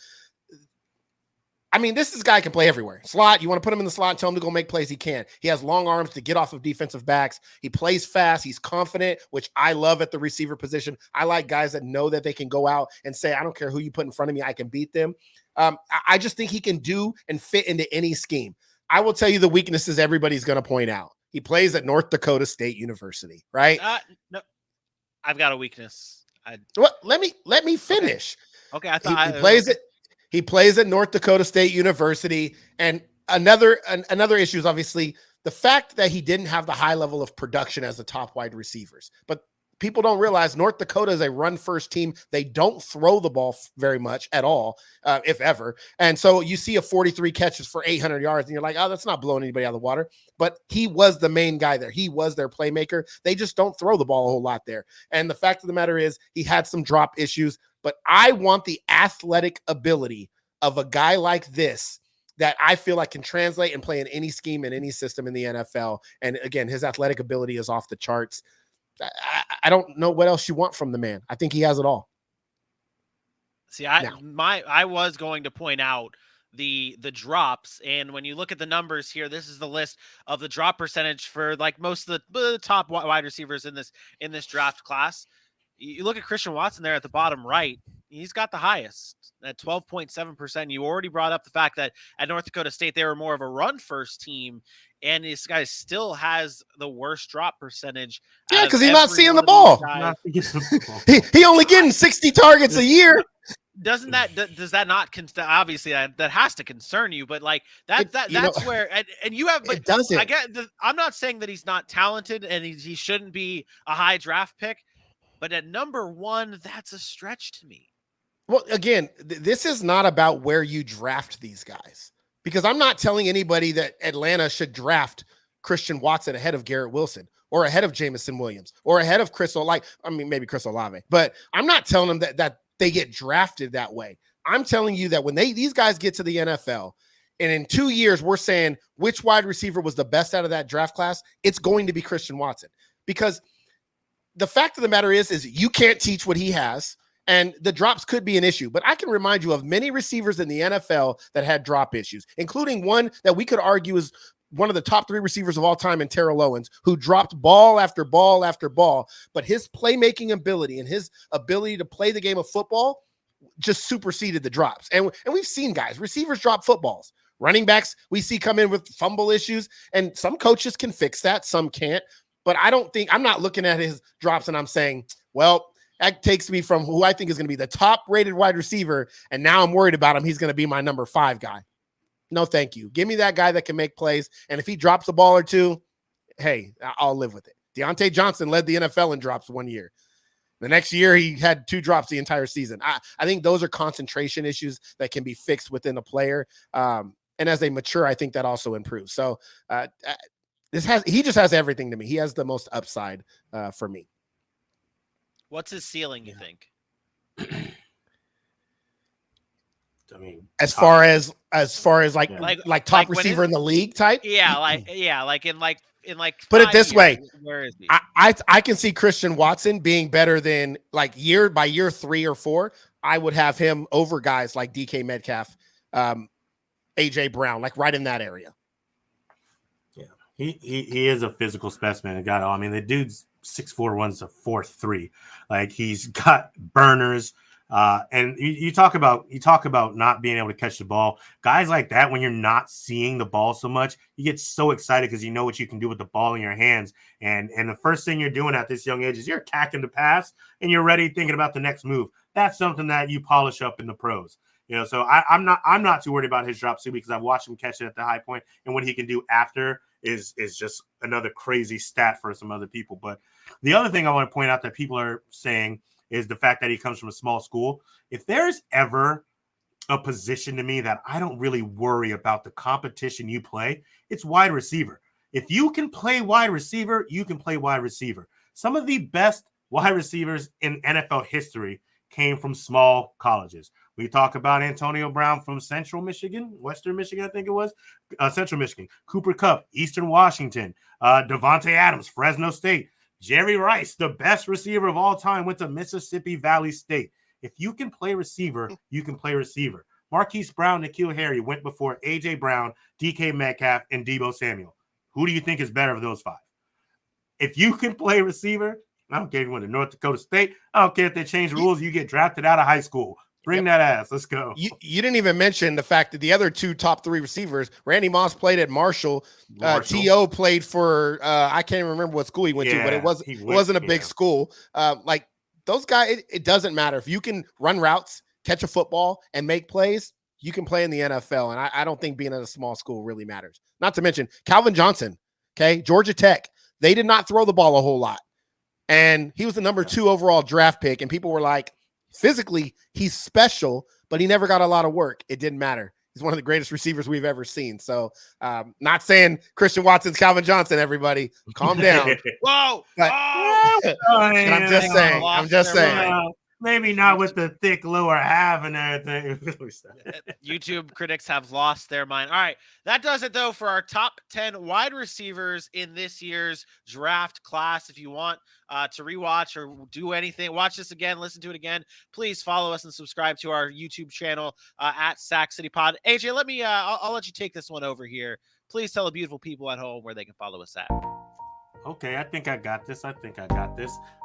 I mean, this guy can play everywhere. Slot, you want to put him in the slot and tell him to go make plays, he can. He has long arms to get off of defensive backs. He plays fast. He's confident, which I love at the receiver position. I like guys that know that they can go out and say, I don't care who you put in front of me, I can beat them. I just think he can do and fit into any scheme. I will tell you the weaknesses everybody's going to point out. He plays at North Dakota State University, right? No, I've got a weakness. Let me finish. Okay, I thought he plays it. He plays at North Dakota State University. And another issue is obviously the fact that he didn't have the high level of production as the top wide receivers. But people don't realize North Dakota is a run-first team. They don't throw the ball very much at all, if ever. And so you see a 43 catches for 800 yards, and you're like, oh, that's not blowing anybody out of the water. But he was the main guy there. He was their playmaker. They just don't throw the ball a whole lot there. And the fact of the matter is he had some drop issues. But I want the athletic ability of a guy like this that I feel like can translate and play in any scheme in any system in the NFL. And again, his athletic ability is off the charts. I don't know what else you want from the man. I think he has it all. See, I was going to point out the drops, and when you look at the numbers here, this is the list of the drop percentage for like most of the top wide receivers in this draft class. You look at Christian Watson there at the bottom right, he's got the highest at 12.7%. You already brought up the fact that at North Dakota State, they were more of a run first team, and this guy still has the worst drop percentage. Yeah, because he's not seeing the ball. He only getting 60 targets a year. Does that not obviously that has to concern you, but like that's where and you have, but it doesn't. I'm not saying that he's not talented and he shouldn't be a high draft pick, but at number 1, that's a stretch to me. Well, again, this is not about where you draft these guys, because I'm not telling anybody that Atlanta should draft Christian Watson ahead of Garrett Wilson or ahead of Jameson Williams or ahead of maybe Chris Olave, but I'm not telling them that they get drafted that way. I'm telling you that when these guys get to the NFL and in 2 years, we're saying which wide receiver was the best out of that draft class, it's going to be Christian Watson, because the fact of the matter is you can't teach what he has, and the drops could be an issue. But I can remind you of many receivers in the NFL that had drop issues, including one that we could argue is one of the top 3 receivers of all time in Terrell Owens, who dropped ball after ball after ball. But his playmaking ability and his ability to play the game of football just superseded the drops. And we've seen receivers drop footballs. Running backs we see come in with fumble issues, and some coaches can fix that, some can't. But I'm not looking at his drops and I'm saying, well, that takes me from who I think is going to be the top rated wide receiver, and now I'm worried about him. He's going to be my number 5 guy. No, thank you. Give me that guy that can make plays. And if he drops a ball or two, hey, I'll live with it. Deontay Johnson led the NFL in drops 1 year. The next year, he had 2 drops the entire season. I think those are concentration issues that can be fixed within a player. And as they mature, I think that also improves. So, he just has everything to me. He has the most upside for me. What's his ceiling, you think? I mean, as far as like top receiver in the league type? Like in put it this way. Where is he? I can see Christian Watson being better than by year 3 or 4. I would have him over guys like DK Metcalf, AJ Brown, like right in that area. He is a physical specimen. The dude's 6'4", runs a 4.3. Like, he's got burners. And you talk about not being able to catch the ball. Guys like that, when you're not seeing the ball so much, you get so excited because you know what you can do with the ball in your hands. And the first thing you're doing at this young age is you're attacking the pass and you're ready thinking about the next move. That's something that you polish up in the pros. So I'm not too worried about his drop too, because I've watched him catch it at the high point, and what he can do after is just another crazy stat for some other people. But the other thing I want to point out that people are saying is the fact that he comes from a small school. If there's ever a position to me that I don't really worry about the competition you play, it's wide receiver. If you can play wide receiver, you can play wide receiver. Some of the best wide receivers in NFL history came from small colleges. We talk about Antonio Brown from Western Michigan, I think it was, Central Michigan. Cooper Kupp, Eastern Washington. Devontae Adams, Fresno State. Jerry Rice, the best receiver of all time, went to Mississippi Valley State. If you can play receiver, you can play receiver. Marquise Brown, N'Keal Harry went before A.J. Brown, DK Metcalf, and Deebo Samuel. Who do you think is better of those five? If you can play receiver, I don't care if you went to North Dakota State. I don't care if they change rules. You get drafted out of high school. Bring that ass. Let's go. You didn't even mention the fact that the other two top three receivers, Randy Moss played at Marshall. T.O. played for, I can't even remember what school he went to, but it wasn't a big school. Like those guys, it doesn't matter. If you can run routes, catch a football, and make plays, you can play in the NFL. And I don't think being at a small school really matters. Not to mention Calvin Johnson, Georgia Tech. They did not throw the ball a whole lot. And he was the number 2 overall draft pick. And people were like, physically, he's special, but he never got a lot of work. It didn't matter. He's one of the greatest receivers we've ever seen. So not saying Christian Watson's Calvin Johnson, everybody. Calm down. Whoa. But, I'm just saying. Maybe not with the thick lower half and everything. YouTube critics have lost their mind. All right. That does it, though, for our top 10 wide receivers in this year's draft class. If you want to rewatch or do anything, watch this again, listen to it again, please follow us and subscribe to our YouTube channel at Sac City Pod. AJ, I'll let you take this one over here. Please tell the beautiful people at home where they can follow us at. Okay, I think I got this.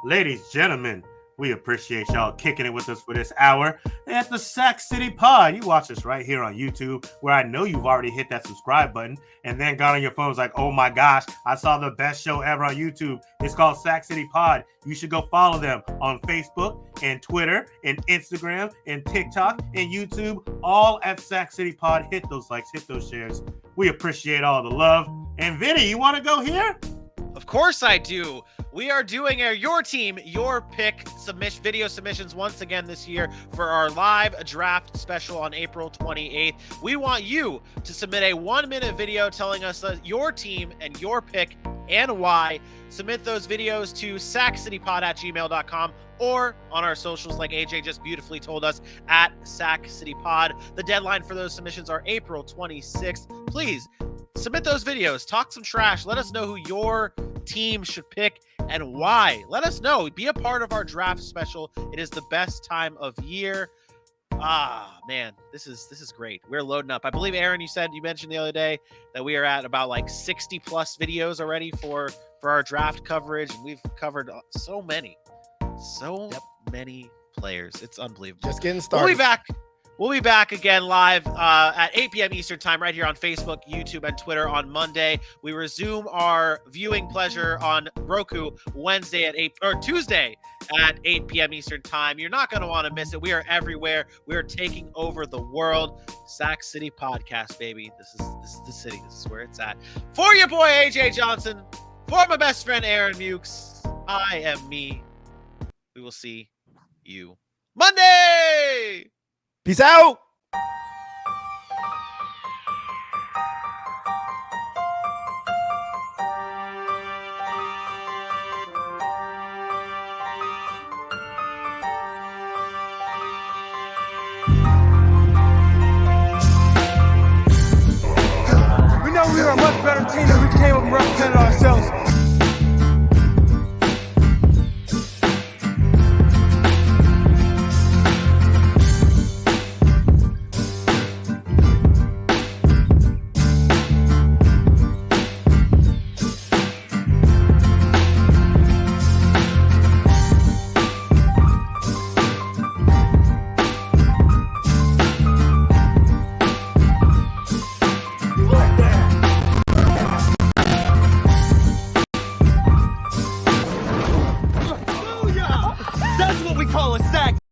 Ladies, gentlemen, we appreciate y'all kicking it with us for this hour at the Sac City Pod. You watch us right here on YouTube, where I know you've already hit that subscribe button and then got on your phones like, oh my gosh, I saw the best show ever on YouTube. It's called Sac City Pod. You should go follow them on Facebook and Twitter and Instagram and TikTok and YouTube, all at Sac City Pod. Hit those likes, hit those shares. We appreciate all the love. And Vinny, you want to go here? Of course I do. We are doing your team, your pick video submissions once again this year for our live draft special on April 28th. We want you to submit a 1-minute video telling us your team and your pick and why. Submit those videos to saccitypod@gmail.com or on our socials, like AJ just beautifully told us, at Sac City Pod. The deadline for those submissions are April 26th. Please submit those videos. Talk some trash. Let us know who your team should pick and why. Let us know. Be a part of our draft special. It is the best time of year. Man, this is great. We're loading up. I believe, Aaron, you mentioned the other day that we are at about like 60 plus videos already for our draft coverage. And we've covered so many players. It's unbelievable. Just getting started. We'll be back again live at 8 p.m. Eastern time right here on Facebook, YouTube, and Twitter on Monday. We resume our viewing pleasure on Roku Tuesday at 8 p.m. Eastern time. You're not going to want to miss it. We are everywhere. We are taking over the world. Sac City Podcast, baby. This is the city. This is where it's at. For your boy AJ Johnson, for my best friend Aaron Mukes, I am me. We will see you Monday. Peace out. We know we are a much better team than we came up and represented ourselves.